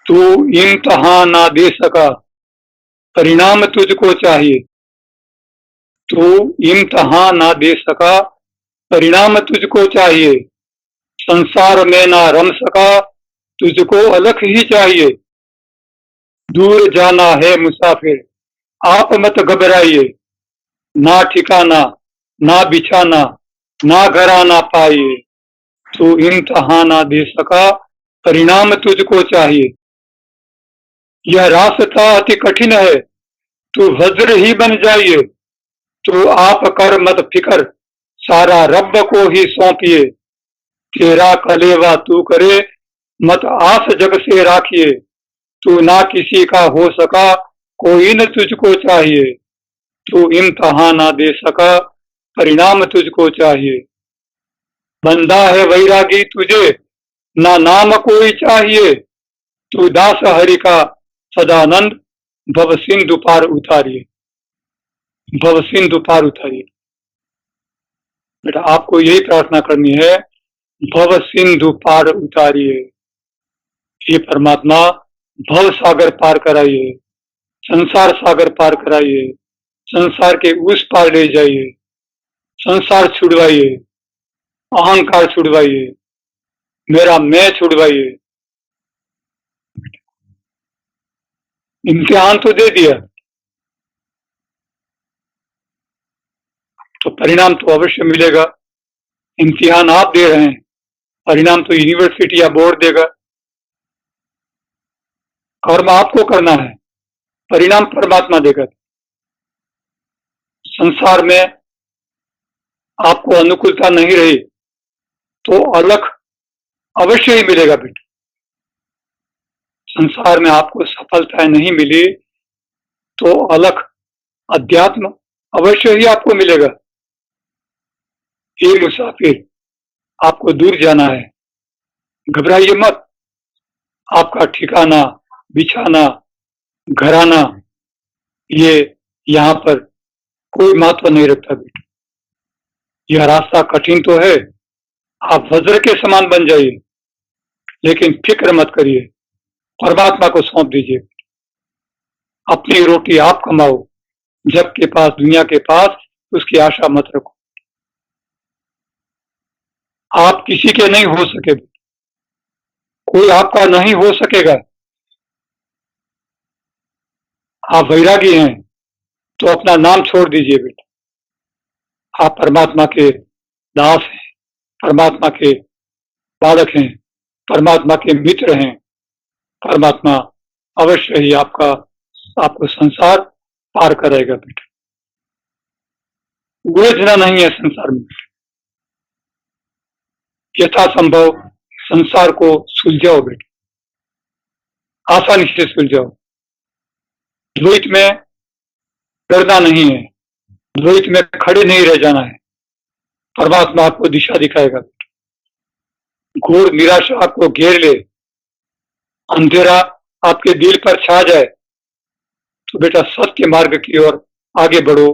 तू इम्तहान ना दे सका, परिणाम तुझको चाहिए। तू इम्तहान ना दे सका, परिणाम तुझको चाहिए। संसार में ना रम सका, तुझको अलख ही चाहिए। दूर जाना है मुसाफिर, आप मत घबराइए। ना ठिकाना, ना बिछाना, ना घर आना पाइए। तू इम्तहान ना दे सका, परिणाम तुझको चाहिए। यह रास्ता अति कठिन है, तू वज्र ही बन जाइए। तू आप कर मत फिकर, सारा रब को ही सौंपिए। तेरा कलेवा तू करे, मत आस जग से राखिए। तू ना किसी का हो सका, कोई न तुझको चाहिए। तू इम्तहान ना दे सका, परिणाम तुझको चाहिए। बंदा है वैरागी तुझे, ना नाम कोई चाहिए। तू दास हरि का सदानंद, भव सिंधु पार उतारिए। भव सिंधु पार उतारिए। बेटा आपको यही प्रार्थना करनी है, भव सिंधु पार उतारिए। ये परमात्मा भव सागर पार कराइए, संसार सागर पार कराइए, संसार के उस पार ले जाइए, संसार छुड़वाइए, अहंकार छुड़वाइए, मेरा मैं छुड़वाइए। इम्तिहान तो दे दिया, तो परिणाम तो अवश्य मिलेगा। इम्तिहान आप दे रहे हैं, परिणाम तो यूनिवर्सिटी या बोर्ड देगा। कर्म आपको करना है, परिणाम परमात्मा देगा। संसार में आपको अनुकूलता नहीं रही तो अलख अवश्य ही मिलेगा बेटा। संसार में आपको सफलताएं नहीं मिली तो अलख अध्यात्म अवश्य ही आपको मिलेगा। ये मुसाफिर, आपको दूर जाना है, घबराइए मत। आपका ठिकाना, बिछाना, घराना, ये यहाँ पर कोई महत्व नहीं रखता बेटा। यह रास्ता कठिन तो है, आप वज्र के समान बन जाइए, लेकिन फिक्र मत करिए, परमात्मा को सौंप दीजिए। अपनी रोटी आप कमाओ, जब के पास दुनिया के पास उसकी आशा मत रखो। आप किसी के नहीं हो सके, कोई आपका नहीं हो सकेगा। आप वैरागी हैं तो अपना नाम छोड़ दीजिए बेटा। आप परमात्मा के दास हैं, परमात्मा के बालक हैं, परमात्मा के मित्र हैं। परमात्मा अवश्य ही आपको संसार पार कराएगा बेटा। उलझना नहीं है संसार में, यथासंभव संसार को सुलझाओ बेटा, आसानी से सुलझाओ। द्वैत में डरना नहीं है, द्वैत में खड़े नहीं रह जाना है। परमात्मा आपको दिशा दिखाएगा। घोर निराशा आपको घेर ले, अंधेरा आपके दिल पर छा जाए, तो बेटा सत्य मार्ग की ओर आगे बढ़ो,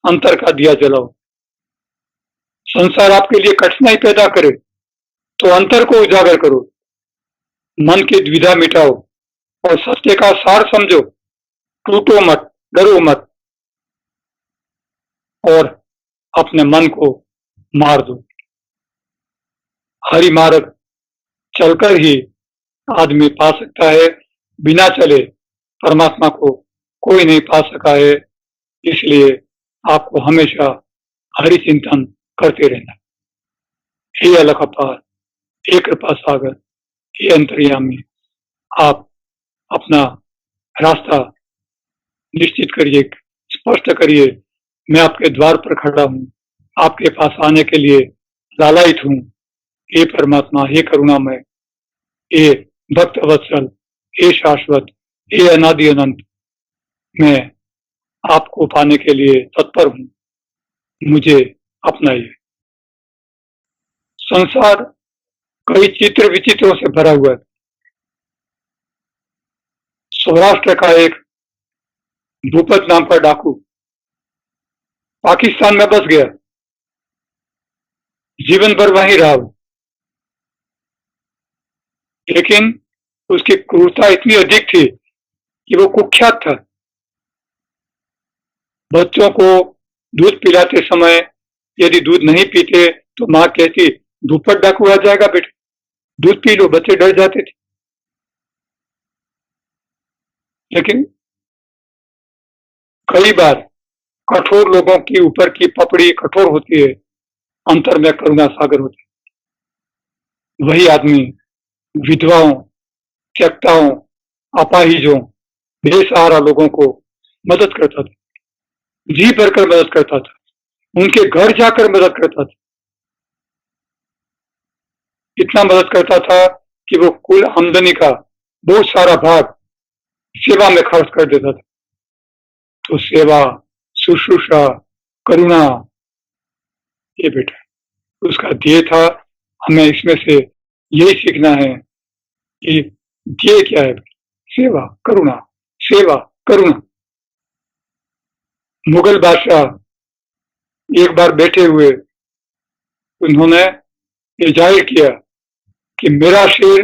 अंतर का दिया जलाओ। संसार आपके लिए कठिनाई पैदा करे तो अंतर को उजागर करो, मन की द्विधा मिटाओ और सत्य का सार समझो। टूटो मत, डरो मत और अपने मन को मार दो। हरि मार्ग चलकर ही आदमी पा सकता है, बिना चले परमात्मा को कोई नहीं पा सका है। इसलिए आपको हमेशा हरि चिंतन करते रहना। हे अलख अपार, हे कृपा सागर, हे अंतर्यामी, आप अपना रास्ता निश्चित करिए, स्पष्ट करिए। मैं आपके द्वार पर खड़ा हूँ, आपके पास आने के लिए लालायित हूँ। हे परमात्मा, हे करुणामय, हे भक्त वत्सल, हे शाश्वत, हे अनादि अनंत, मैं आपको पाने के लिए तत्पर हूँ, मुझे अपनाइए। संसार कई चित्र विचित्रों से भरा हुआ है। सौराष्ट्र का एक भूपत नाम का डाकू पाकिस्तान में बस गया, जीवन भर वहीं रहा, लेकिन उसकी क्रूरता इतनी अधिक थी कि वो कुख्यात था। बच्चों को दूध पिलाते समय यदि दूध नहीं पीते तो माँ कहती धूपट डाकू आ जाएगा बेटे, दूध पी लो। बच्चे डर जाते थे। लेकिन कई बार कठोर लोगों की ऊपर की पपड़ी कठोर होती है, अंतर में करुणा सागर होती है। वही आदमी विधवाओं, त्यक्ताओं, अपाहिजों, बेसहारा लोगों को मदद करता था, जी भरकर मदद करता था, उनके घर जाकर मदद करता था। इतना मदद करता था कि वो कुल आमदनी का बहुत सारा भाग सेवा में खर्च कर देता था। तो सेवा, शुश्रूषा, करुणा, ये बेटा उसका ध्येय था। हमें इसमें से यही सीखना है कि ध्येय क्या है। सेवा, करुणा, सेवा, करुणा। मुगल बादशाह एक बार बैठे हुए उन्होंने ये जाहिर किया कि मेरा शेर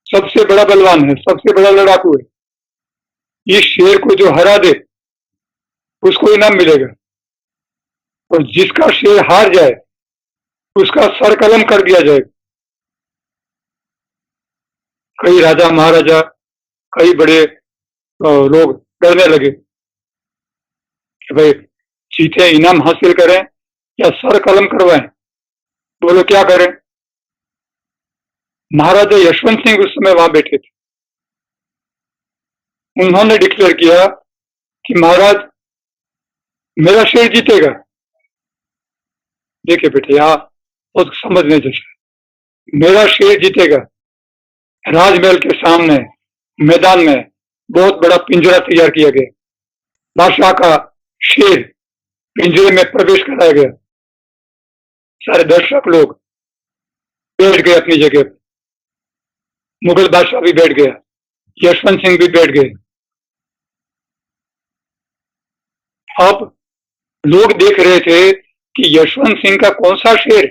सबसे बड़ा बलवान है, सबसे बड़ा लड़ाकू है। इस शेर को जो हरा दे उसको इनाम मिलेगा, और जिसका शेर हार जाए उसका सर कलम कर दिया जाएगा। कई राजा महाराजा, कई बड़े लोग डरने लगे कि भाई जीते इनाम हासिल करें या सर कलम करवाएं, बोलो क्या करें। महाराजा यशवंत सिंह उस समय वहां बैठे थे। उन्होंने डिक्लेयर किया कि महाराज मेरा शेर जीतेगा। देखिए बेटे यहाँ बहुत समझने जैसा, मेरा शेर जीतेगा। राजमहल के सामने मैदान में बहुत बड़ा पिंजरा तैयार किया गया। बादशाह का शेर पिंजरे में प्रवेश कराया गया। सारे दर्शक लोग बैठ गए अपनी जगह पर। मुगल बादशाह भी बैठ गया, यशवंत सिंह भी बैठ गए। अब लोग देख रहे थे कि यशवंत सिंह का कौन सा शेर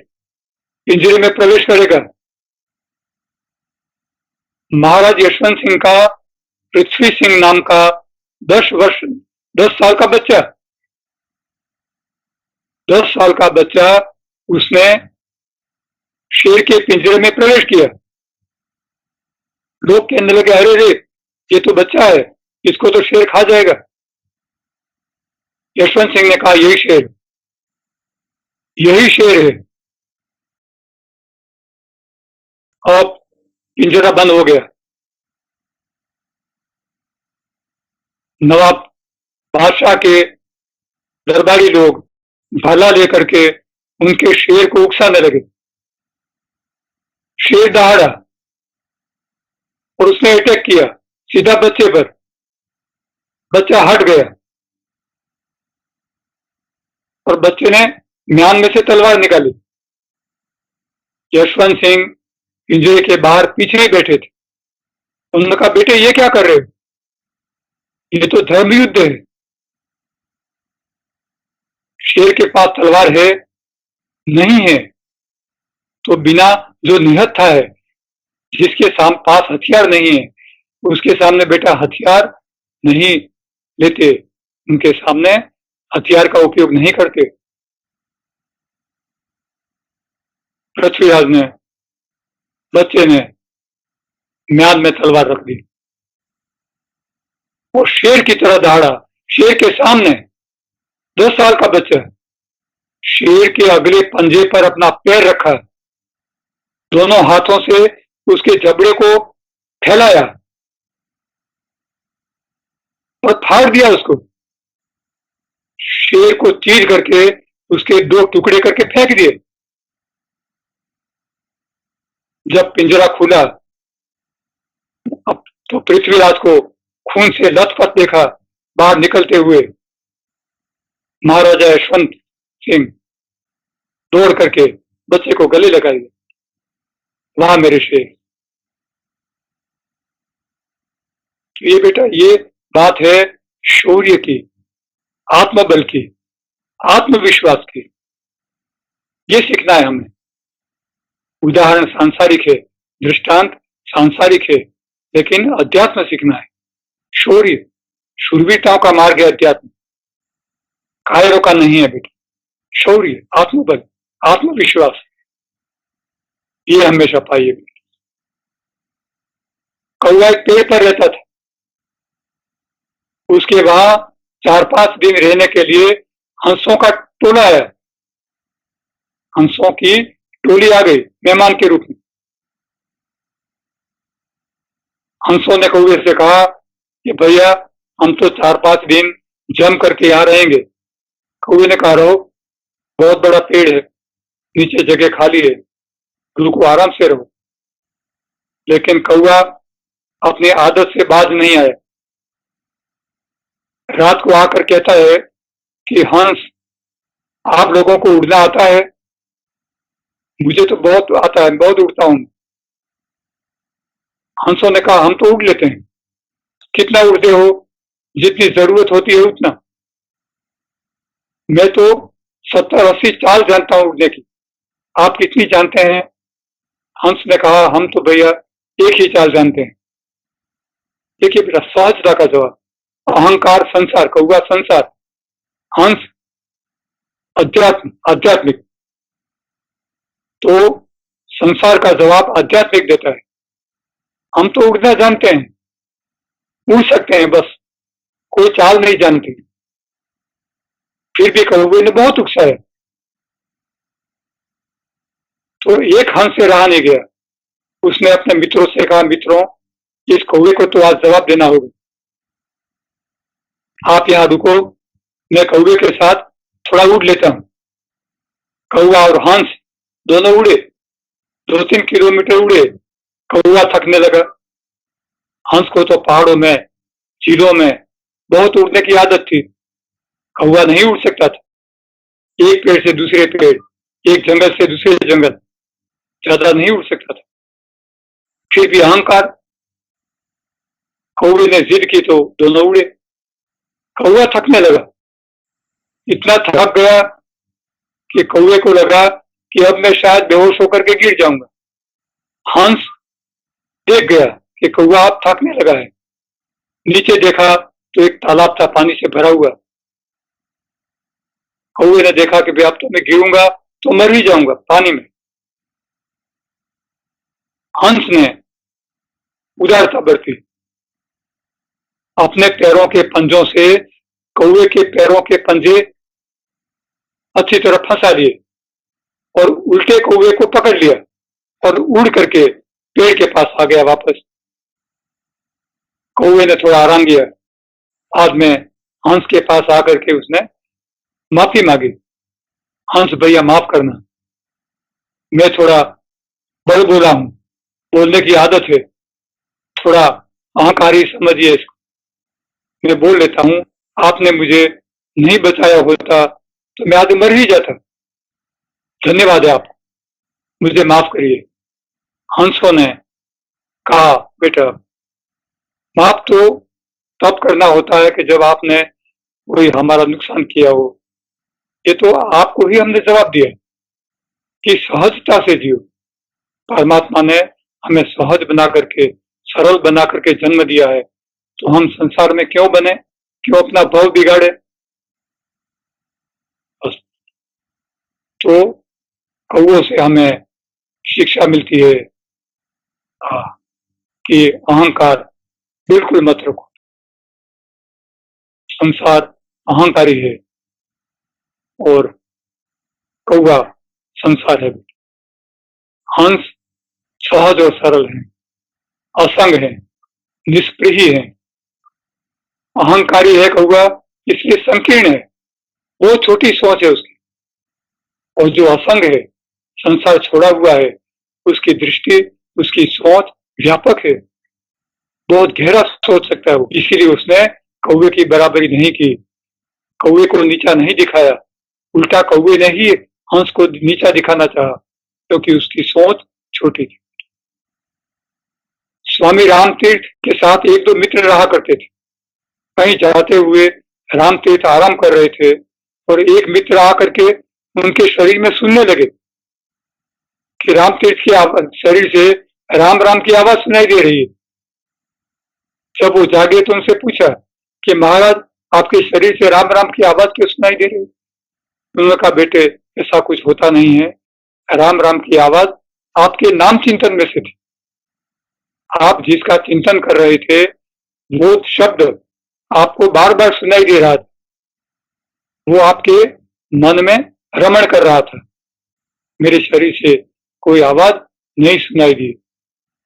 पिंजरे में प्रवेश करेगा। महाराज यशवंत सिंह का पृथ्वी सिंह नाम का 10 साल का बच्चा, 10 साल का बच्चा उसने शेर के पिंजरे में प्रवेश किया। लोग कहने लगे अरे रे ये तो बच्चा है, इसको तो शेर खा जाएगा। यशवंत सिंह ने कहा यही शेर है। अब पिंजरा बंद हो गया। नवाब बादशाह के दरबारी लोग भाला लेकर के उनके शेर को उकसाने लगे। शेर दहाड़ा और उसने अटैक किया सीधा बच्चे पर। बच्चा हट गया और बच्चे ने म्यान में से तलवार निकाली। यशवंत सिंह पिंजरे के बाहर पीछे ही बैठे थे। उन्होंने कहा बेटे ये क्या कर रहे हो, ये तो धर्म युद्ध है। शेर के पास तलवार है नहीं है तो बिना, जो निहत्था है जिसके पास हथियार नहीं है उसके सामने बेटा हथियार नहीं लेते, उनके सामने हथियार का उपयोग नहीं करते। पृथ्वीराज ने, बच्चे ने म्यान में तलवार रख दी। वो शेर की तरह दहाड़ा, शेर के सामने। 10 साल का बच्चा शेर के अगले पंजे पर अपना पैर रखा, दोनों हाथों से उसके जबड़े को फैलाया और फाड़ दिया उसको। शेर को चीर करके उसके 2 टुकड़े करके फेंक दिए। जब पिंजरा खुला अब तो पृथ्वीराज को खून से लथपथ देखा बाहर निकलते हुए। महाराजा यशवंत सिंह दौड़ करके बच्चे को गले लगा दिया, वहां मेरे शेर। तो ये बेटा ये बात है शौर्य की, आत्मबल की, आत्मविश्वास की। ये सीखना है हमें। उदाहरण सांसारिक है, दृष्टांत सांसारिक है, लेकिन अध्यात्म सीखना है। शौर्य, शूरवीरताओं का मार्ग है अध्यात्म, कायरों का नहीं है बेटा। शौर्य, आत्मबल, आत्मविश्वास, ये हमेशा पाइए। कौवा एक पेड़ पर रहता था, उसके वहां 4-5 दिन रहने के लिए हंसों का टोला आया। हंसों की टोली आ गई मेहमान के रूप में। हंसों ने कौवे से कहा कि भैया हम तो 4-5 दिन जम करके यहाँ रहेंगे। कौवे ने कहा रहो, बहुत बड़ा पेड़ है, नीचे जगह खाली है, रुको आराम से रहो। लेकिन कौवा अपनी आदत से बाज नहीं आया। रात को आकर कहता है कि हंस, आप लोगों को उड़ना आता है? मुझे तो बहुत आता है, बहुत उड़ता हूं। हंसों ने कहा हम तो उड़ लेते हैं। कितना उड़ते हो? जितनी जरूरत होती है उतना। मैं तो 70-80 चाल जानता हूं उड़ने की, आप कितनी जानते हैं? हंस ने कहा हम तो भैया एक ही चाल जानते हैं। देखिए बेटा, सहजता का जवाब। अहंकार संसार, कौवा संसार, हंस अध्यात्म आध्यात्मिक। तो संसार का जवाब आध्यात्मिक देता है। हम तो उड़ना जानते हैं, उड़ सकते हैं, बस कोई चाल नहीं जानते। फिर भी कौवे ने बहुत उकसाया, तो एक हंस से रहा नहीं गया। उसने अपने मित्रों से कहा, मित्रों इस कौवे को तो आज जवाब देना होगा। आप यहाँ रुको, मैं कौवे के साथ थोड़ा उड़ लेता हूँ। कौवा और हंस दोनों उड़े, 2-3 किलोमीटर उड़े। कौवा थकने लगा। हंस को तो पहाड़ों में, झीलों में बहुत उड़ने की आदत थी। कौवा नहीं उड़ सकता था, एक पेड़ से दूसरे पेड़, एक जंगल से दूसरे जंगल, ज्यादा नहीं उड़ सकता था। फिर भी अहंकार, कौवे ने जिद की तो दोनों उड़े। कौवा थकने लगा, इतना थक गया कि कौवे को लगा कि अब मैं शायद बेहोश होकर के गिर जाऊंगा। हंस देख गया कि कौवा अब थकने लगा है। नीचे देखा तो एक तालाब था पानी से भरा हुआ। कौवे ने देखा कि अब तो मैं गिरूंगा तो मर ही जाऊंगा पानी में। हंस ने उदारता बरती, अपने पैरों के पंजों से कौवे के पैरों के पंजे अच्छी तरह फंसा लिए और उल्टे कौवे को पकड़ लिया और उड़ करके पेड़ के पास आ गया वापस। कौवे ने थोड़ा आराम किया। बाद में हंस के पास आकर के उसने माफी मांगी, हंस भैया माफ करना, मैं थोड़ा बड़ बोला हूं, बोलने की आदत है, थोड़ा अहंकारी समझिए इसको, मैं बोल लेता हूं, आपने मुझे नहीं बचाया होता तो मैं आज मर ही जाता। धन्यवाद है आप, मुझे माफ करिए। हंसों ने कहा बेटा, माफ तो तब करना होता है कि जब आपने कोई हमारा नुकसान किया हो। ये तो आपको ही हमने जवाब दिया कि सहजता से जियो। परमात्मा ने हमें सहज बना करके, सरल बना करके जन्म दिया है, तो हम संसार में क्यों बने, क्यों अपना भाव बिगाड़े? बस। तो कौवों से हमें शिक्षा मिलती है कि अहंकार बिल्कुल मत रखो। संसार अहंकारी है और कौवा संसार है। हंस सहज और सरल है, असंग है, निष्प्रिय है। अहंकारी है कौवा, इसलिए संकीर्ण है, बहुत छोटी सोच है उसकी। और जो असंग है, संसार छोड़ा हुआ है, उसकी दृष्टि, उसकी सोच व्यापक है, बहुत गहरा सोच सकता है वो। इसीलिए उसने कौवे की बराबरी नहीं की, कौवे को नीचा नहीं दिखाया, उल्टा कौवे ने ही हंस को नीचा दिखाना चाहा, क्योंकि उसकी सोच छोटी थी। स्वामी रामतीर्थ के साथ 1-2 मित्र रहा करते थे। कहीं जाते हुए रामतीर्थ आराम कर रहे थे और एक मित्र आकर के उनके शरीर में सुनने लगे कि रामतीर्थ की शरीर से राम राम की आवाज सुनाई दे रही है। जब वो जागे तो उनसे पूछा कि महाराज, आपके शरीर से राम राम की आवाज क्यों सुनाई दे रही है? उन्होंने कहा, बेटे ऐसा कुछ होता नहीं है, राम राम की आवाज आपके नाम चिंतन में से थी। आप जिसका चिंतन कर रहे थे वो शब्द आपको बार बार सुनाई दे रहा था, वो आपके मन में रमण कर रहा था। मेरे शरीर से कोई आवाज नहीं सुनाई दी।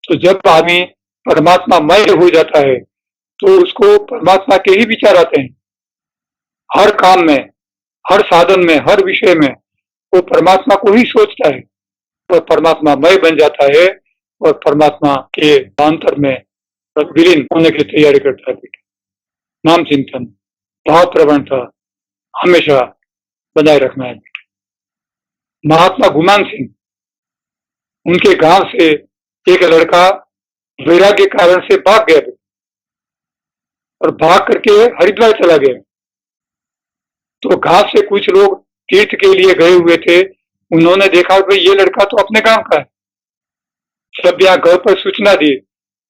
तो जब आदमी परमात्मा मय हो जाता है तो उसको परमात्मा के ही विचार आते हैं। हर काम में, हर साधन में, हर विषय में वो परमात्मा को ही सोचता है और परमात्मा मय बन जाता है और परमात्मा के अंतर में विलीन होने की तैयारी करता है। बेटा नाम चिंतन, भाव प्रवणता हमेशा बनाए रखना है। महात्मा गुमान सिंह, उनके गांव से एक लड़का वैराग्य के कारण से भाग गया और भाग करके हरिद्वार चला गया। तो गांव से कुछ लोग तीर्थ के लिए गए हुए थे, उन्होंने देखा भाई ये लड़का तो अपने गांव का है। सब यहाँ घर पर सूचना दी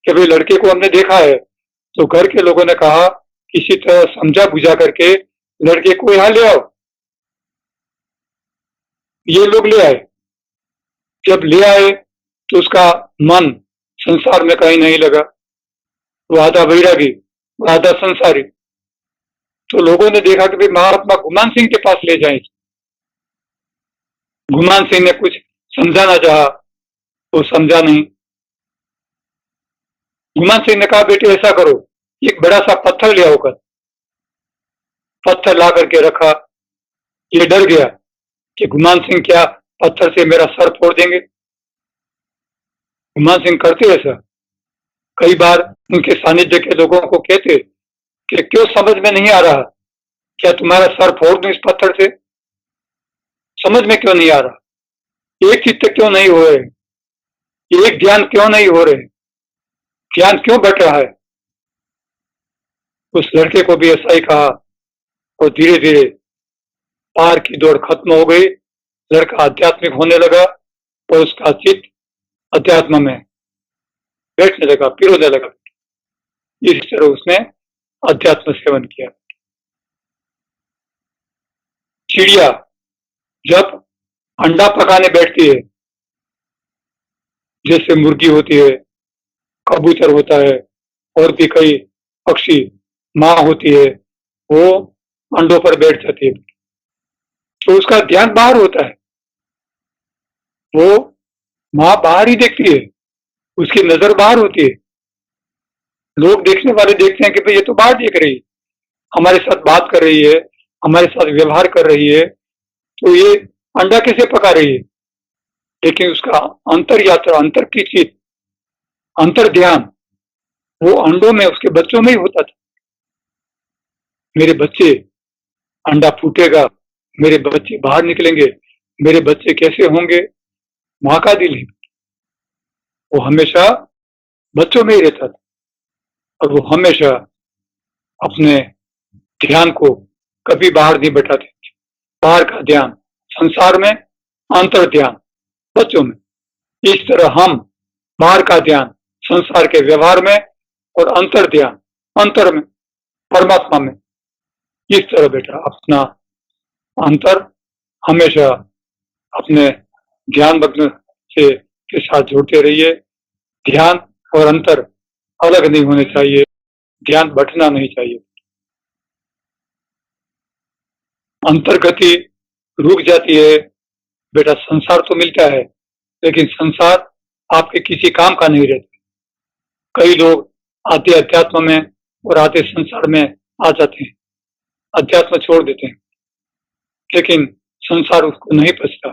कि भाई लड़के को हमने देखा है। तो घर के लोगों ने कहा किसी तरह समझा बुझा करके लड़के को यहाँ ले आओ। ये लोग ले आए। जब ले आए तो उसका मन संसार में कहीं नहीं लगा। वो आधा वैरागी, वो आधा संसारी। तो लोगों ने देखा कि भाई महात्मा गुमान सिंह के पास ले जाएं। गुमान सिंह ने कुछ समझाना चाहा, वो समझा नहीं। गुमान सिंह ने कहा, बेटे ऐसा करो, एक बड़ा सा पत्थर ले आओ। पत्थर ला करके रखा। ये डर गया कि गुमान सिंह क्या पत्थर से मेरा सर फोड़ देंगे। गुमान सिंह करते ऐसा। कई बार उनके सानिध्य के लोगों को कहते कि क्यों समझ में नहीं आ रहा, क्या तुम्हारा सर फोड़ दूं इस पत्थर से? समझ में क्यों नहीं आ रहा? एक चित्त क्यों नहीं हो रहे? एक ध्यान क्यों नहीं हो रहे? ध्यान क्यों बट रहा है? उस लड़के को भी ऐसा ही कहा और धीरे धीरे पार की दौड़ खत्म हो गई। लड़का आध्यात्मिक होने लगा और उसका चित्त अध्यात्म में बैठने लगा, पिरोने लगा। इस तरह उसने अध्यात्म सेवन किया। चिड़िया जब अंडा पकाने बैठती है, जैसे मुर्गी होती है, कबूतर होता है और भी कई पक्षी, माँ होती है, वो अंडों पर बैठ जाती है तो उसका ध्यान बाहर होता है। वो माँ बाहर ही देखती है, उसकी नजर बाहर होती है। लोग देखने वाले देखते हैं कि भाई ये तो बाहर देख रही है, हमारे साथ बात कर रही है, हमारे साथ व्यवहार कर रही है, तो ये अंडा कैसे पका रही है? लेकिन उसका अंतर यात्रा, अंतर की चित, अंतर ध्यान वो अंडों में, उसके बच्चों में ही होता था। मेरे बच्चे, अंडा फूटेगा, मेरे बच्चे बाहर निकलेंगे, मेरे बच्चे कैसे होंगे? माँ का दिल है, वो हमेशा बच्चों में ही रहता था और वो हमेशा अपने ध्यान को कभी बाहर नहीं बैठाते। बाहर का ध्यान संसार में, अंतर ध्यान बच्चों में। इस तरह हम बाहर का ध्यान संसार के व्यवहार में और अंतर ध्यान अंतर में, परमात्मा में। इस तरह बेटा अपना अंतर हमेशा अपने ध्यान मग्न से के साथ जोड़ते रहिए। ध्यान और अंतर अलग नहीं होने चाहिए, ध्यान बंटना नहीं चाहिए। अंतर्गति रुक जाती है बेटा, संसार तो मिलता है लेकिन संसार आपके किसी काम का नहीं रहता। कई लोग आधे अध्यात्म में और आधे संसार में आ जाते हैं, अध्यात्म छोड़ देते हैं लेकिन संसार उसको नहीं पचता।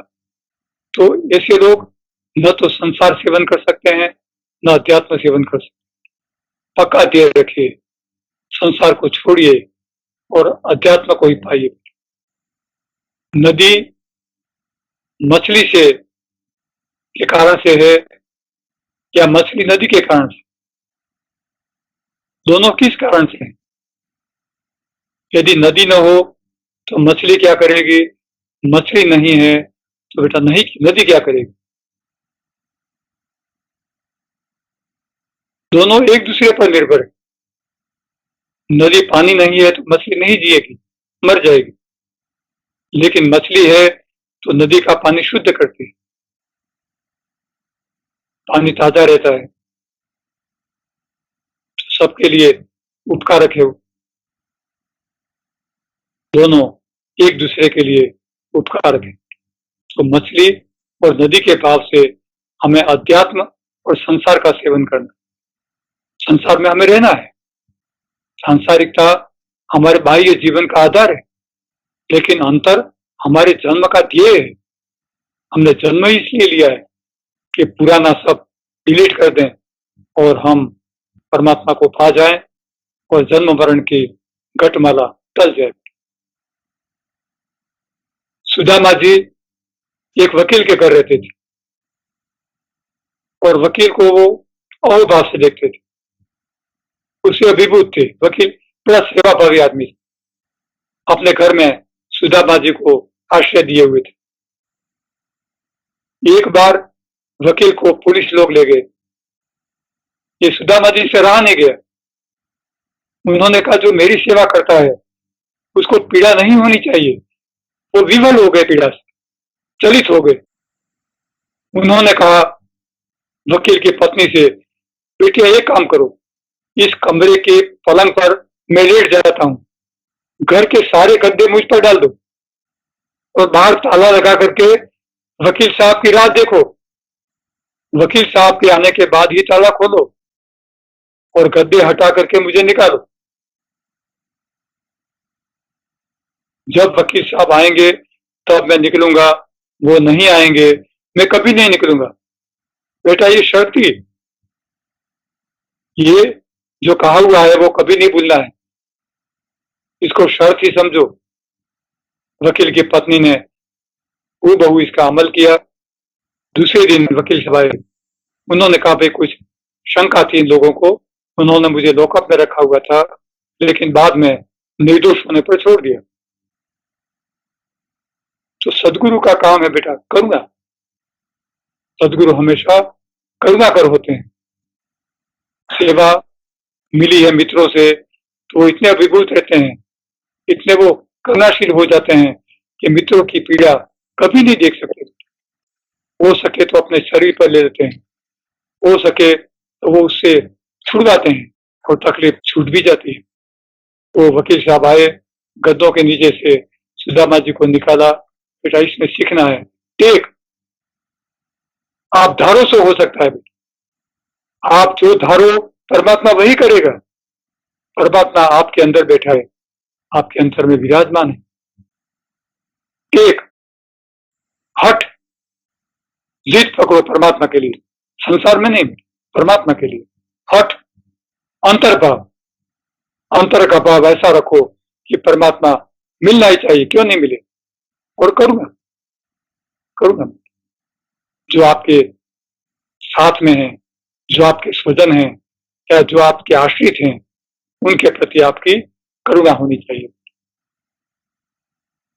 तो ऐसे लोग न तो संसार सेवन कर सकते हैं न अध्यात्म सेवन कर सकते। पक्का ध्यान रखिए, संसार को छोड़िए और अध्यात्म को ही पाइए। नदी मछली से के कारण से है या मछली नदी के कारण से? दोनों किस कारण से है? यदि नदी न हो तो मछली क्या करेगी? मछली नहीं है तो बेटा नहीं, नदी क्या करेगी? दोनों एक दूसरे पर निर्भर है। नदी पानी नहीं है तो मछली नहीं जिएगी, मर जाएगी। लेकिन मछली है तो नदी का पानी शुद्ध करती है, पानी ताजा रहता है, सबके लिए उपकारक है वो। दोनों एक दूसरे के लिए उपकारक है। तो मछली और नदी के भाव से हमें अध्यात्म और संसार का सेवन करना। संसार में हमें रहना है, सांसारिकता हमारे बाह्य जीवन का आधार है, लेकिन अंतर हमारे जन्म का ध्येय है। हमने जन्म ही इसलिए लिया है कि पुराना सब डिलीट कर दें और हम परमात्मा को पा जाएं और जन्म मरण की घटमाला टल जाए। सुदामा जी एक वकील के घर रहते थे और वकील को वो अहोभाव से देखते थे, उससे अभिभूत थे। वकील बड़ा सेवाभावी आदमी, अपने घर में सुदामा जी को आश्रय दिए हुए थे। एक बार वकील को पुलिस लोग ले गए, ये सुदामा जी से रहा नहीं गया। उन्होंने कहा जो मेरी सेवा करता है उसको पीड़ा नहीं होनी चाहिए। वो विवल हो गए, पीड़ा से चलित हो गए। उन्होंने कहा वकील की पत्नी से, बेटिया एक काम करो, इस कमरे के पलंग पर मैं लेट जाता हूँ, घर के सारे गद्दे मुझ पर डाल दो और बाहर ताला लगा करके वकील साहब की राह देखो। वकील साहब के आने के बाद ही ताला खोलो और गद्दे हटा करके मुझे निकालो। जब वकील साहब आएंगे तब मैं निकलूंगा, वो नहीं आएंगे मैं कभी नहीं निकलूंगा। बेटा ये शर्त थी, ये जो कहा हुआ है वो कभी नहीं भूलना है, इसको शर्त ही समझो। वकील की पत्नी ने हूबहू इसका अमल किया। दूसरे दिन वकील साहब आए, उन्होंने कहा भाई कुछ शंका थी इन लोगों को, उन्होंने मुझे लॉकअप में रखा हुआ था लेकिन बाद में निर्दोष होने पर छोड़ दिया। तो सदगुरु का काम है बेटा करुणा। सदगुरु हमेशा करुणाकर होते हैं। सेवा मिली है मित्रों से तो वो इतने अभिभूत रहते हैं, इतने वो करुणाशील हो जाते हैं कि मित्रों की पीड़ा कभी नहीं देख सकते। हो सके तो अपने शरीर पर ले लेते हैं, हो सके तो वो उससे छुड़वाते हैं और तकलीफ छूट भी जाती है। तो वकील साहब आए, गद्दों के नीचे से सुदामा जी को निकाला। बेटा इसमें सीखना है, टेक आप धारो से हो सकता है, आप जो धारो परमात्मा वही करेगा। परमात्मा आपके अंदर बैठा है, आपके अंतर में विराजमान है। टेक हट, जिद पकड़ो परमात्मा के लिए, संसार में नहीं, परमात्मा के लिए। हट अंतर भाव, अंतर का भाव ऐसा रखो कि परमात्मा मिलना ही चाहिए, क्यों नहीं मिले, और करूंगा करूंगा। जो आपके साथ में है, जो आपके स्वजन है या जो आपके आश्रित हैं, उनके प्रति आपकी करुणा होनी चाहिए।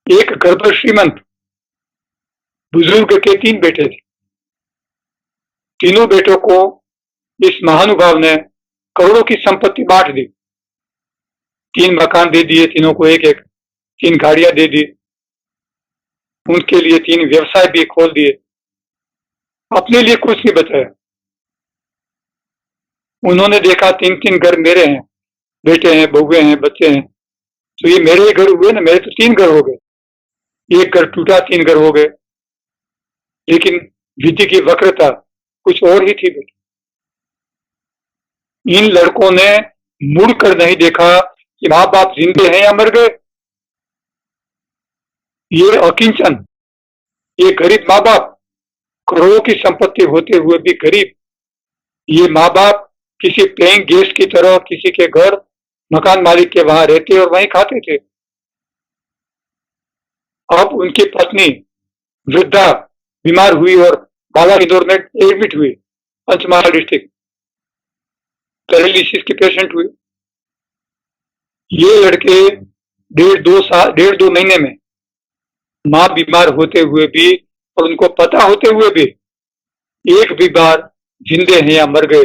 एक गर्भ श्रीमंत बुजुर्ग के 3 बेटे थे। तीनों बेटों को इस महानुभाव ने करोड़ों की संपत्ति बांट दी। 3 मकान दे दिए तीनों को, एक एक 3 गाड़ियां दे दी, उनके लिए 3 व्यवसाय भी खोल दिए, अपने लिए कुछ नहीं बचाया। उन्होंने देखा 3-3 घर मेरे हैं, बेटे हैं, बहुएं हैं, बच्चे हैं, तो ये मेरे ही घर हुए ना, मेरे तो 3 घर हो गए। एक घर टूटा, 3 घर हो गए। लेकिन विधि की वक्रता कुछ और ही थी। इन लड़कों ने मुड़कर नहीं देखा कि माँ बाप जिंदे हैं या मर गए। ये अकिंचन, ये गरीब माँ बाप, करोड़ों की संपत्ति होते हुए भी गरीब, ये माँ बाप किसी पेइंग गेस्ट की तरह किसी के घर मकान मालिक के वहां रहते और वहीं खाते थे। अब उनकी पत्नी वृद्धा बीमार हुई और बाला इंदौर में एडमिट हुई, पंचमहाल डिस्ट्रिक्ट, पैरालिसिस के पेशेंट हुए। ये लड़के 1.5-2 महीने में माँ बीमार होते हुए भी और उनको पता होते हुए भी एक भी बार जिंदे हैं या मर गए,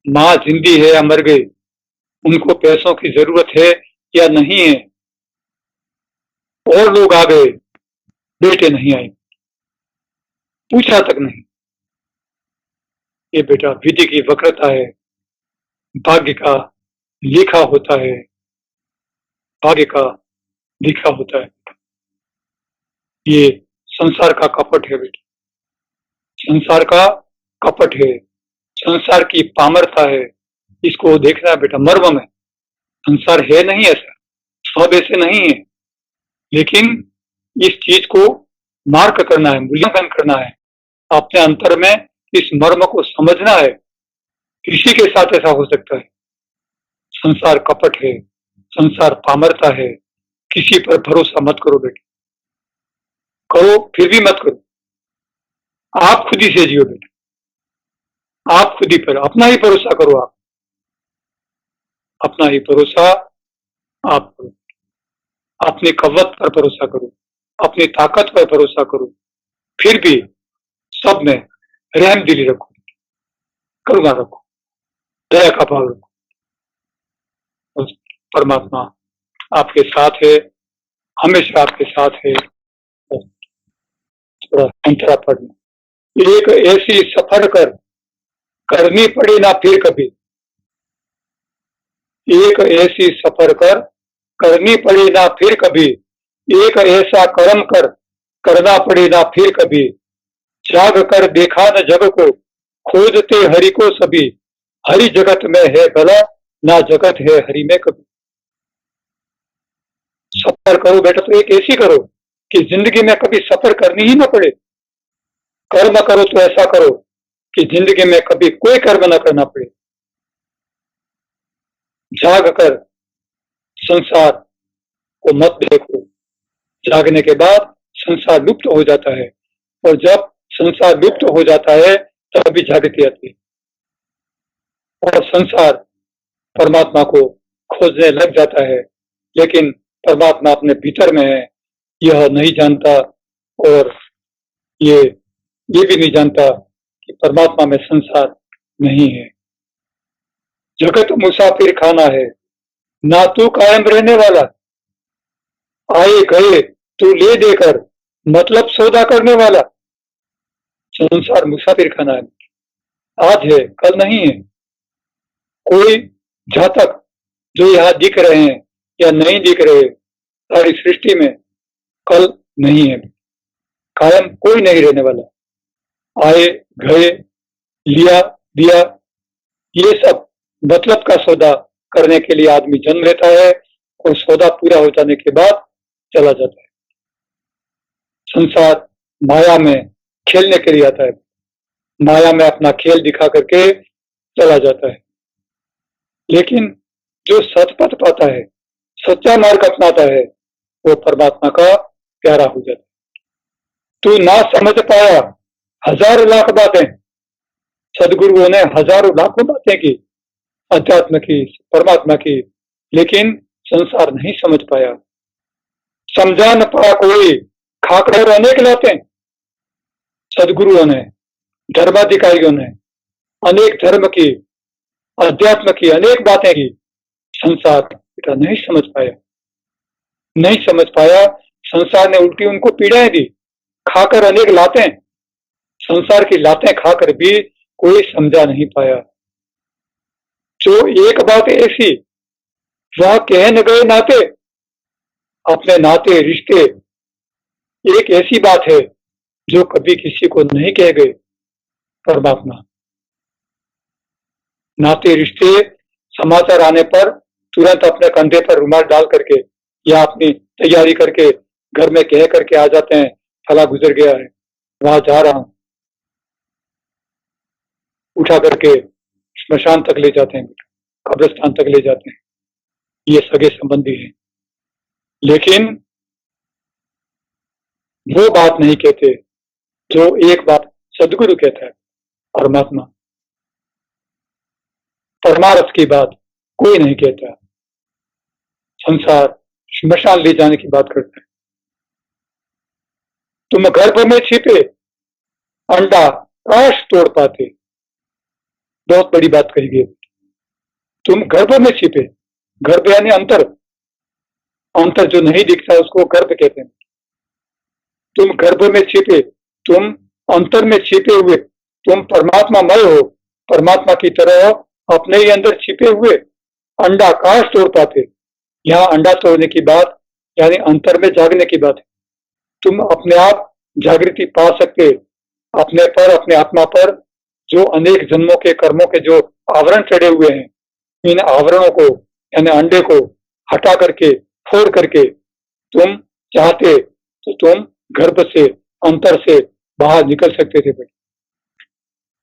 माँ जिंदी है या मर गई, उनको पैसों की जरूरत है या नहीं है। और लोग आ गए, बेटे नहीं आए, पूछा तक नहीं। ये बेटा विधि की वक्रता है, भाग्य का लिखा होता है, भाग्य का लिखा होता है। ये संसार का कपट है बेटा, संसार का कपट है, संसार की पामरता है। इसको देखना है बेटा, मर्म है। संसार है नहीं ऐसा, सब ऐसे नहीं है, लेकिन इस चीज को मार्क करना है, मूल्यांकन करना है, अपने अंतर में इस मर्म को समझना है। किसी के साथ ऐसा हो सकता है। संसार कपट है, संसार पामरता है, किसी पर भरोसा मत करो बेटे। करो फिर भी मत करो, आप खुद ही से जियो बेटे, आप खुद ही पर अपना ही भरोसा करो। आप अपना ही भरोसा आप करो, अपनी कवत पर भरोसा करो, अपनी ताकत पर भरोसा करो, फिर भी सब में रहम दिली रखो, करुणा रखो, दया का भाव रखो। बस परमात्मा आपके साथ है, हमेशा आपके साथ है। बस थोड़ा अंतरा पढ़ना। एक ऐसी सफर करनी पड़ी ना फिर कभी, एक ऐसी सफर करनी पड़ी ना फिर कभी, एक ऐसा कर्म करना पड़े ना फिर कभी, जाग कर देखा न जग को, खोजते हरि को सभी, हरि जगत में है भला, ना जगत है हरि में कभी। सफर करो बेटा तो एक ऐसी करो कि जिंदगी में कभी सफर करनी ही ना पड़े। कर्म करो तो ऐसा करो कि जिंदगी में कभी कोई कर्म ना करना पड़े। जाग कर संसार को मत देखो, जागने के बाद संसार लुप्त हो जाता है, और जब संसार लुप्त हो जाता है तभी जागृति आती है, और संसार परमात्मा को खोजने लग जाता है। लेकिन परमात्मा अपने भीतर में है, यह नहीं जानता, और ये भी नहीं जानता कि परमात्मा में संसार नहीं है। जगत मुसाफिर खाना है, ना तू कायम रहने वाला, आए गए तू ले देकर, मतलब सौदा करने वाला। संसार मुसाफिर खाना है, आज है कल नहीं है। कोई जातक जो यहाँ दिख रहे हैं या नहीं दिख रहे, सारी सृष्टि में कल नहीं है, कायम कोई नहीं रहने वाला। आए गए, लिया दिया, ये सब मतलब का सौदा करने के लिए आदमी जन्म लेता है, और सौदा पूरा हो जाने के बाद चला जाता है। संसार माया में खेलने के लिए आता है, माया में अपना खेल दिखा करके चला जाता है। लेकिन जो सतपथ पाता है, सच्चा मार्ग अपनाता है, वो परमात्मा का प्यारा हो जाता है। तू ना समझ पाया हजार लाख बातें, सदगुरुओं ने हजारों लाखों बातें की, अध्यात्म की, परमात्मा की, लेकिन संसार नहीं समझ पाया। समझा न पाया कोई, खाकर अनेक लाते। सदगुरुओं ने, धर्माधिकारियों ने अनेक धर्म की, अध्यात्म की अनेक बातें की, संसार बेटा नहीं समझ पाया, नहीं समझ पाया। संसार ने उल्टी उनको पीड़ाएं दी, खाकर अनेक लातें, संसार की लातें खाकर भी कोई समझा नहीं पाया। जो एक बात ऐसी, वह कह न गए नाते, अपने नाते रिश्ते, एक ऐसी बात है जो कभी किसी को नहीं कह गए। परमात्मा नाते रिश्ते समाचार आने पर तुरंत अपने कंधे पर रुमाल डाल करके या अपनी तैयारी करके घर में कह करके आ जाते हैं, फला गुजर गया है, वहां जा रहा हूं, उठा करके स्मशान तक ले जाते हैं, कब्रिस्तान तक ले जाते हैं। ये सगे संबंधी हैं, लेकिन वो बात नहीं कहते जो एक बात सदगुरु कहता है। परमात्मा परमार्थ की बात कोई नहीं कहता, संसार स्मशान ले जाने की बात करता है। तुम गर्भ में छिपे अंडा काश तोड़ पाते, बहुत बड़ी बात कही गई। तुम गर्भ में छिपे, गर्भ यानी अंतर, अंतर जो नहीं दिखता उसको गर्भ कहते हैं। तुम गर्भ में छिपे, तुम अंतर में छिपे हुए, तुम परमात्मामय हो, परमात्मा की तरह अपने ही अंदर छिपे हुए अंडाकाश तोड़ पाते। यहाँ अंडा तोड़ने की बात यानी अंतर में जागने की बात है। तुम अपने आप जागृति पा सकते अपने पर, अपने आत्मा पर जो अनेक जन्मों के कर्मों के जो आवरण चढ़े हुए हैं, इन आवरणों को यानी अंडे को हटा करके, फोड़ करके तुम चाहते तो तुम गर्भ से, अंतर से बाहर निकल सकते थे बेटे,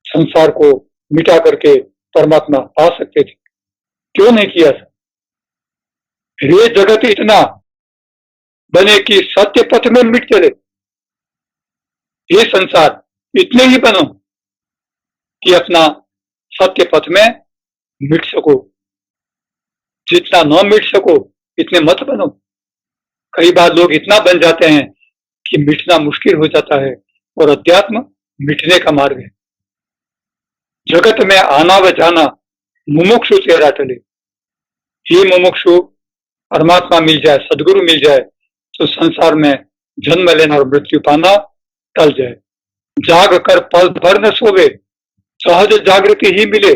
संसार को मिटा करके परमात्मा पा सकते थे। क्यों नहीं किया? रे जगत इतना बने कि सत्य पथ में मिट चले। ये संसार इतने ही बनो कि अपना सत्य पथ में मिट सको, जितना न मिट सको इतने मत बनो। कई बार लोग इतना बन जाते हैं कि मिटना मुश्किल हो जाता है, और अध्यात्म मिटने का मार्ग है। जगत में आना व जाना मुमुक्षु तेरा टले। ये मुमुक्षु परमात्मा मिल जाए, सदगुरु मिल जाए तो संसार में जन्म लेना और मृत्यु पाना टल जाए। जाग कर पल भर न सोवे, सहज जागृति ही मिले।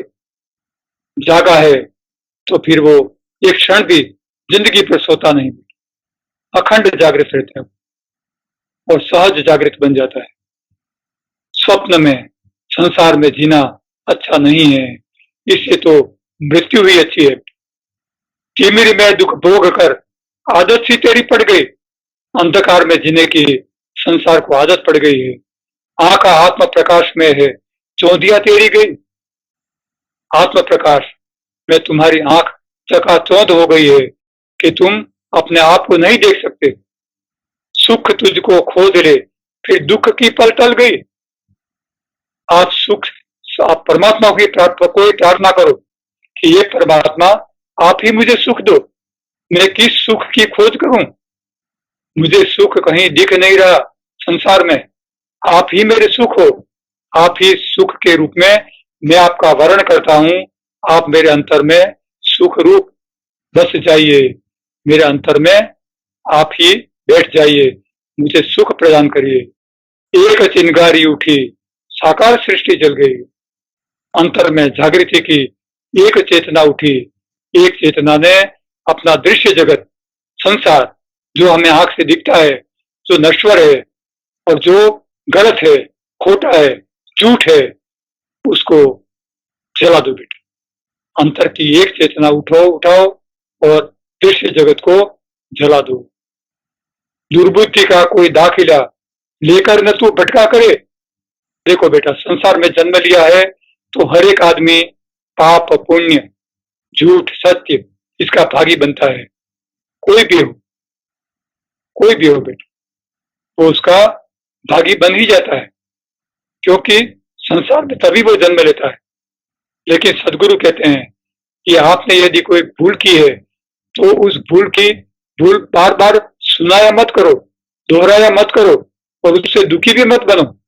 जागा है तो फिर वो एक क्षण भी जिंदगी पर सोता नहीं, अखंड जागृत रहता है और सहज जागृत बन जाता है। स्वप्न में संसार में जीना अच्छा नहीं है, इससे तो मृत्यु ही अच्छी है। तिमिर में दुख भोग कर आदत सी तेरी पड़ गई, अंधकार में जीने की संसार को आदत पड़ गई है। आंखा आत्म प्रकाश में है, चौंधिया तेरी गई। आत्म प्रकाश में तुम्हारी आंख चकाचौंध हो गई है कि तुम अपने आप को नहीं देख सकते। सुख तुझको खोज ले, फिर दुख की पल टल गई। आज सुख, आप परमात्मा की प्रार्थना करो कि ये परमात्मा आप ही मुझे सुख दो, मैं किस सुख की खोज करूं, मुझे सुख कहीं दिख नहीं रहा संसार में, आप ही मेरे सुख हो। आप ही सुख के रूप में मैं आपका वर्ण करता हूं, आप मेरे अंतर में सुख रूप बस जाइए, मेरे अंतर में आप ही बैठ जाइए, मुझे सुख प्रदान करिए। एक चिंगारी उठी, साकार सृष्टि जल गई। अंतर में जागृति की एक चेतना उठी, एक चेतना ने अपना दृश्य जगत, संसार जो हमें आंख से दिखता है, जो नश्वर है और जो गलत है, खोटा है, झूठ है, उसको जला दो बेटा। अंतर की एक चेतना उठाओ और दृश्य जगत को जला दो। दुर्बुद्धि का कोई दाखिला लेकर न तू भटका करे। देखो बेटा, संसार में जन्म लिया है तो हर एक आदमी पाप पुण्य झूठ सत्य इसका भागी बनता है। कोई भी हो बेटा, वो उसका भागी बन ही जाता है, क्योंकि संसार में तभी वो जन्म लेता है। लेकिन सदगुरु कहते हैं कि आपने यदि कोई भूल की है तो उस भूल बार बार सुनाया मत करो, दोहराया मत करो और उससे दुखी भी मत बनो।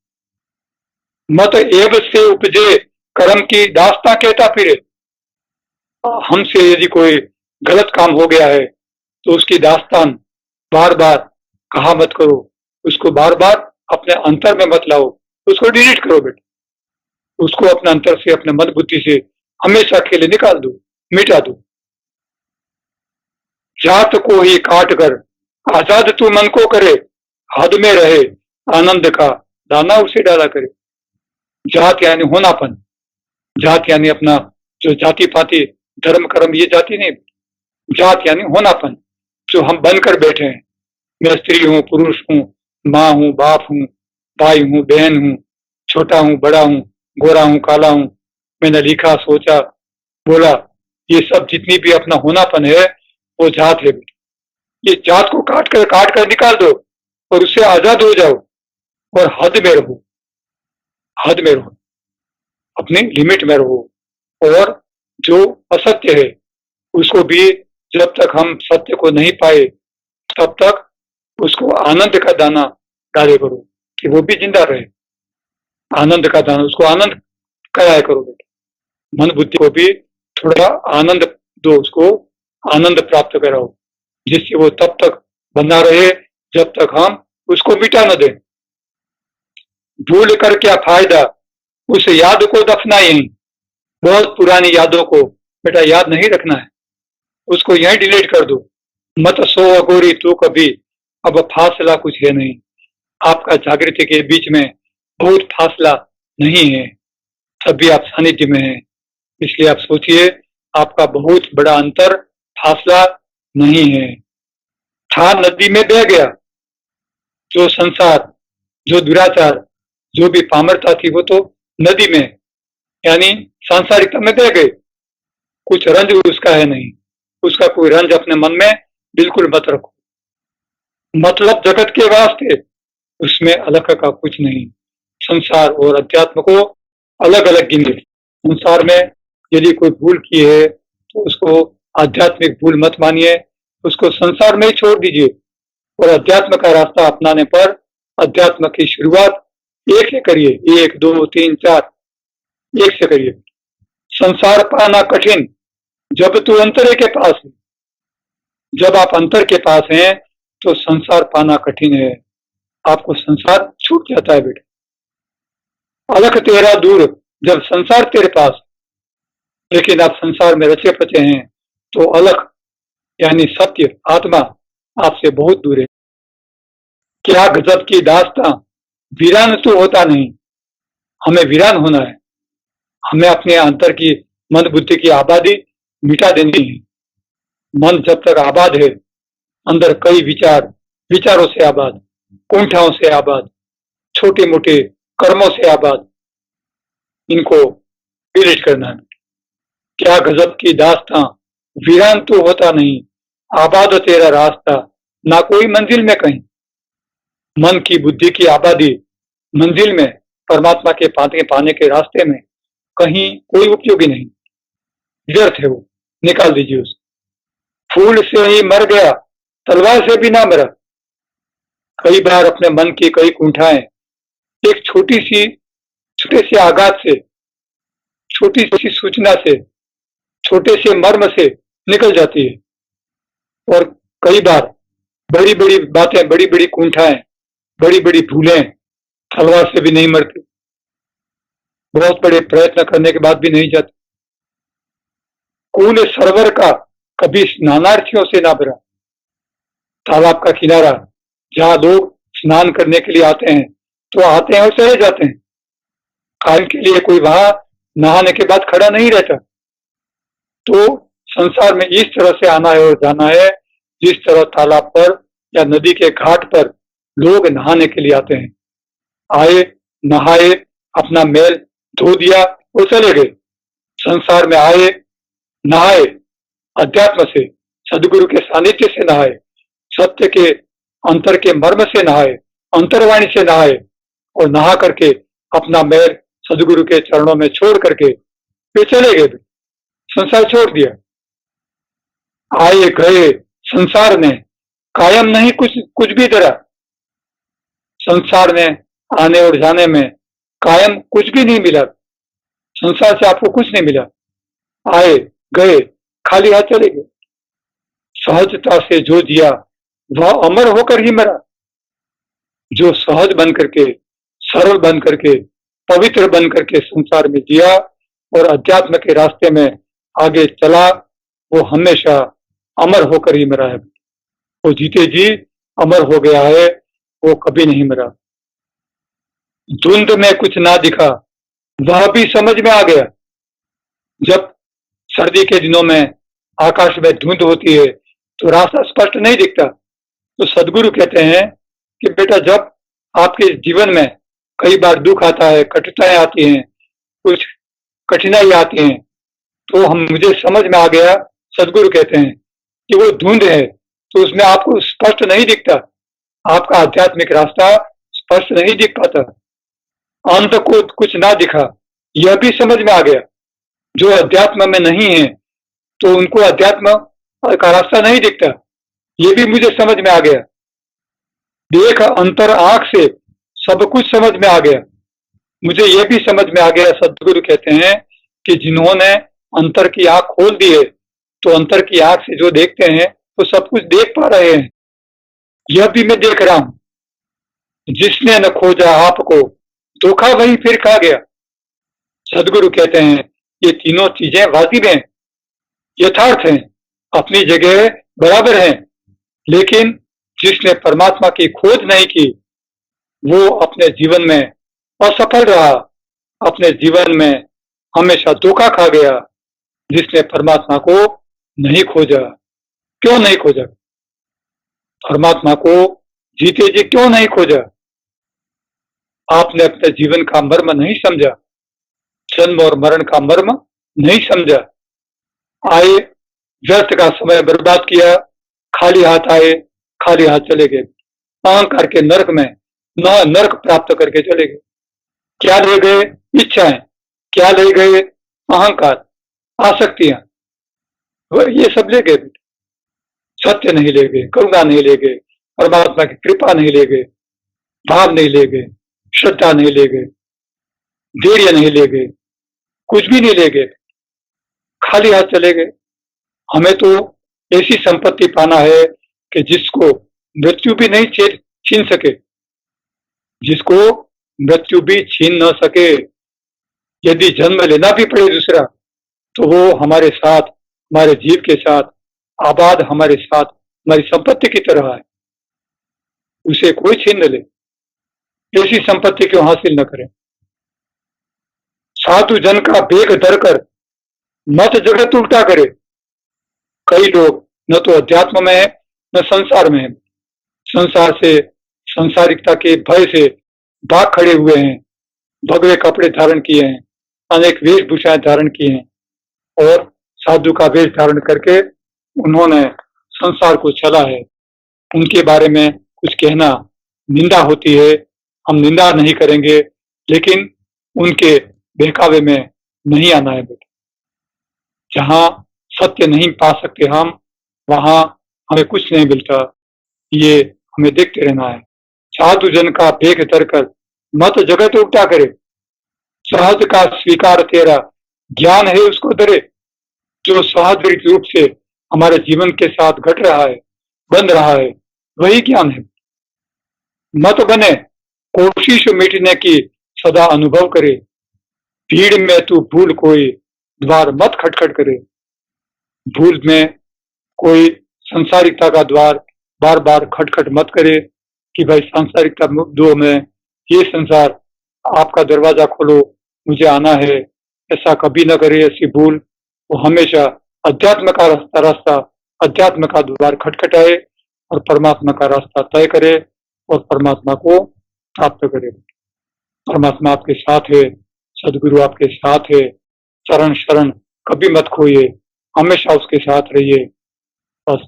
मत एब से उपजे कर्म की दास्तां कहता फिरे। हमसे यदि कोई गलत काम हो गया है तो उसकी दास्तान बार बार कहा मत करो, उसको बार बार अपने अंतर में मत लाओ, उसको डिलीट करो बेटा, उसको अपने अंतर से, अपने मन बुद्धि से हमेशा के लिए निकाल दो, मिटा दो। जात को ही काट कर आजाद तू मन को करे, हद में रहे आनंद का दाना उसे डाला करे। जात यानी होनापन, जात यानी अपना जो जाति पाति धर्म कर्म ये जाति नहीं, जात यानी होनापन जो हम बनकर बैठे हैं। मैं स्त्री हूं, पुरुष हूं, माँ हूं, बाप हूं, भाई हूं, बहन हूं, छोटा हूं, बड़ा हूं, गोरा हूं, काला हूं, मैंने लिखा, सोचा, बोला, ये सब जितनी भी अपना होनापन है वो जात है। ये जात को काट कर निकाल दो और उससे आजाद हो जाओ और हद में रहो, हद में रहो, अपनी लिमिट में रहो। और जो असत्य है उसको भी जब तक हम सत्य को नहीं पाए तब तक उसको आनंद का दाना डाले करो कि वो भी जिंदा रहे। आनंद का दाना, उसको आनंद कराया करो बेटा, मन बुद्धि को भी थोड़ा आनंद दो, उसको आनंद प्राप्त कराओ, जिससे वो तब तक बना रहे जब तक हम उसको मिटा न दें। भूल कर क्या फायदा, उस याद को दफना यहीं। बहुत पुरानी यादों को बेटा याद नहीं रखना है, उसको यहीं डिलीट कर दो। मत सो अगोरी तू कभी, अब फासला कुछ है नहीं। आपका जागृति के बीच में बहुत फासला नहीं है, तभी आप सानिध्य में हैं। इसलिए आप सोचिए, आपका बहुत बड़ा अंतर फासला नहीं है। था नदी में बह गया, जो संसार, जो दुराचार, जो भी पामरता थी वो तो नदी में, यानी सांसारिकता में बह गए। कुछ रंज उसका है नहीं, उसका कोई रंज अपने मन में बिल्कुल मत रखो। मतलब जगत के वास्ते, उसमें अलग का कुछ नहीं। संसार और अध्यात्म को अलग अलग गिने। संसार में यदि कोई भूल की है तो उसको आध्यात्मिक भूल मत मानिए, उसको संसार में ही छोड़ दीजिए और अध्यात्म का रास्ता अपनाने पर अध्यात्म की शुरुआत एक से करिए। 1 2 3 4 एक से करिए। संसार पाना कठिन जब तू अंतरे के पास है। जब आप अंतर के पास हैं तो संसार पाना कठिन है, आपको संसार छूट जाता है बेटा। अलख तेरा दूर जब संसार तेरे पास, लेकिन आप संसार में रचे पचे हैं तो अलख यानी सत्य आत्मा आपसे बहुत दूर है। क्या गजब की दास्तां, वीरान तो होता नहीं, हमें वीरान होना है। हमें अपने अंतर की मन बुद्धि की आबादी मिटा देनी है। मन जब तक आबाद है, अंदर कई विचार, विचारों से आबाद, कुंठाओं से आबाद, छोटे मोटे कर्मों से आबाद, इनको डिलीट करना है। क्या गजब की दास्तां, वीरान तो होता नहीं, आबाद तेरा रास्ता, ना कोई मंजिल में कहीं। मन की बुद्धि की आबादी मंजिल में, परमात्मा के पाने के रास्ते में कहीं कोई उपयोगी नहीं, व्यर्थ है वो, निकाल दीजिए उसे। फूल से ही मर गया, तलवार से भी ना मरा। कई बार अपने मन की कई कुंठाएं एक छोटे से आघात से, छोटी सी सूचना से, छोटे से मर्म से निकल जाती है। और कई बार बड़ी बड़ी बातें, बड़ी बड़ी कुंठाएं, बड़ी बड़ी भूलें तलवार से भी नहीं मरती, बहुत बड़े प्रयत्न करने के बाद भी नहीं जाती। कूल सरोवर का कभी स्नानार्थियों से ना भरा। तालाब का किनारा जहां लोग स्नान करने के लिए आते हैं तो आते हैं और चले जाते हैं, काल के लिए कोई वहां नहाने के बाद खड़ा नहीं रहता। तो संसार में इस तरह से आना है और जाना है जिस तरह तालाब पर या नदी के घाट पर लोग नहाने के लिए आते हैं। आए, नहाए, अपना मैल धो दिया और चले गए। संसार में आए, नहाए, अध्यात्म से, सदगुरु के सानिध्य से नहाए, सत्य के अंतर के मर्म से नहाए, अंतर्वाणी से नहाए और नहा करके अपना मैल सदगुरु के चरणों में छोड़ करके वे चले गए, संसार छोड़ दिया। आए गए संसार ने, कायम नहीं कुछ भी तरह। संसार में आने और जाने में कायम कुछ भी नहीं मिला। संसार से आपको कुछ नहीं मिला। आए गए, खाली हाथ चले गए। सहजता से जो जिया वह अमर होकर ही मरा। जो सहज बन करके, सरल बन करके, पवित्र बन करके संसार में जिया और अध्यात्म के रास्ते में आगे चला, वो हमेशा अमर होकर ही मरा है। वो जीते जी अमर हो गया है, वो कभी नहीं मरा। धुंध में कुछ ना दिखा, वह भी समझ में आ गया। जब सर्दी के दिनों में आकाश में धुंध होती है तो रास्ता स्पष्ट नहीं दिखता, तो सदगुरु कहते हैं कि बेटा जब आपके जीवन में कई बार दुख आता है, कठिनाई आती हैं, कुछ कठिनाई आती हैं, तो मुझे समझ में आ गया, सदगुरु कहते हैं कि वो धुंध है, तो उसमें आपको स्पष्ट नहीं दिखता, आपका आध्यात्मिक रास्ता स्पष्ट नहीं दिख पाता। अंत को कुछ ना दिखा, यह भी समझ में आ गया। जो अध्यात्म में नहीं है तो उनको अध्यात्म का रास्ता नहीं दिखता, ये भी मुझे समझ में आ गया। देख अंतर आंख से सब कुछ समझ में आ गया, मुझे यह भी समझ में आ गया। सदगुरु कहते हैं कि जिन्होंने अंतर की आंख खोल दी है तो अंतर की आंख से जो देखते हैं वो सब कुछ देख पा रहे हैं। यह भी मैं देख रहा हूं, जिसने न खोजा आपको धोखा वही फिर खा गया। सदगुरु कहते हैं ये तीनों चीजें वाजिब हैं, यथार्थ हैं, अपनी जगह बराबर हैं, लेकिन जिसने परमात्मा की खोज नहीं की वो अपने जीवन में असफल रहा, अपने जीवन में हमेशा धोखा खा गया। जिसने परमात्मा को नहीं खोजा, क्यों नहीं खोजा? परमात्मा को जीते जी क्यों नहीं खोजा? आपने अपने जीवन का मर्म नहीं समझा, जन्म और मरण का मर्म नहीं समझा। आए, व्यर्थ का समय बर्बाद किया, खाली हाथ आए, खाली हाथ चले गए। अहंकार के नरक में नरक प्राप्त करके चले गए। क्या ले गए? इच्छाएं। क्या ले गए? अहंकार, आसक्तियां, ये सब ले गए। सत्य नहीं ले गए, करुणा नहीं ले गए, परमात्मा की कृपा नहीं ले गए, भाव नहीं ले गए, श्रद्धा नहीं ले गए, धैर्य नहीं ले गए, कुछ भी नहीं ले गए, खाली हाथ चले गए। हमें तो ऐसी संपत्ति पाना है कि जिसको मृत्यु भी नहीं छीन सके, जिसको मृत्यु भी छीन न सके। यदि जन्म लेना भी पड़े दूसरा, तो वो हमारे साथ, हमारे जीव के साथ आबाद, हमारे साथ हमारी संपत्ति की तरह है, उसे कोई छीन न ले। ऐसी संपत्ति क्यों हासिल न करें? साधु जन का बेग धरकर मत जगत उल्टा करे। कई लोग न तो अध्यात्म में है न संसार में है, संसार से, संसारिकता के भय से भाग खड़े हुए हैं, भगवे कपड़े धारण किए हैं, अनेक वेशभूषाएं धारण की हैं, और साधु का वेश धारण करके उन्होंने संसार को चला है। उनके बारे में कुछ कहना निंदा होती है, हम निंदा नहीं करेंगे, लेकिन उनके बहकावे में नहीं आना है। जहां सत्य नहीं पा सकते हम, वहां हमें कुछ नहीं मिलता, ये हमें देखते रहना है। साधु जन का बेग धरकर मत जगत उल्टा करे, सहज का स्वीकार तेरा ज्ञान है उसको धरे। जो स्वाभाविक रूप से हमारे जीवन के साथ घट रहा है, बन रहा है, वही ज्ञान है। मत बने कोशिश मिटने की सदा अनुभव करे, भीड़ में तू भूल कोई द्वार मत खटखट करे। भूल में कोई सांसारिकता का द्वार बार बार खटखट मत करे कि भाई सांसारिकता दो में, ये संसार, आपका दरवाजा खोलो, मुझे आना है। ऐसा कभी न करे, ऐसी भूल। वो हमेशा अध्यात्म का रास्ता, अध्यात्म का द्वार खटखटाए और परमात्मा का रास्ता तय करे और परमात्मा को प्राप्त करे। परमात्मा आपके साथ है, सदगुरु आपके साथ है। चरण शरण कभी मत खोइए, हमेशा उसके साथ रहिए। बस।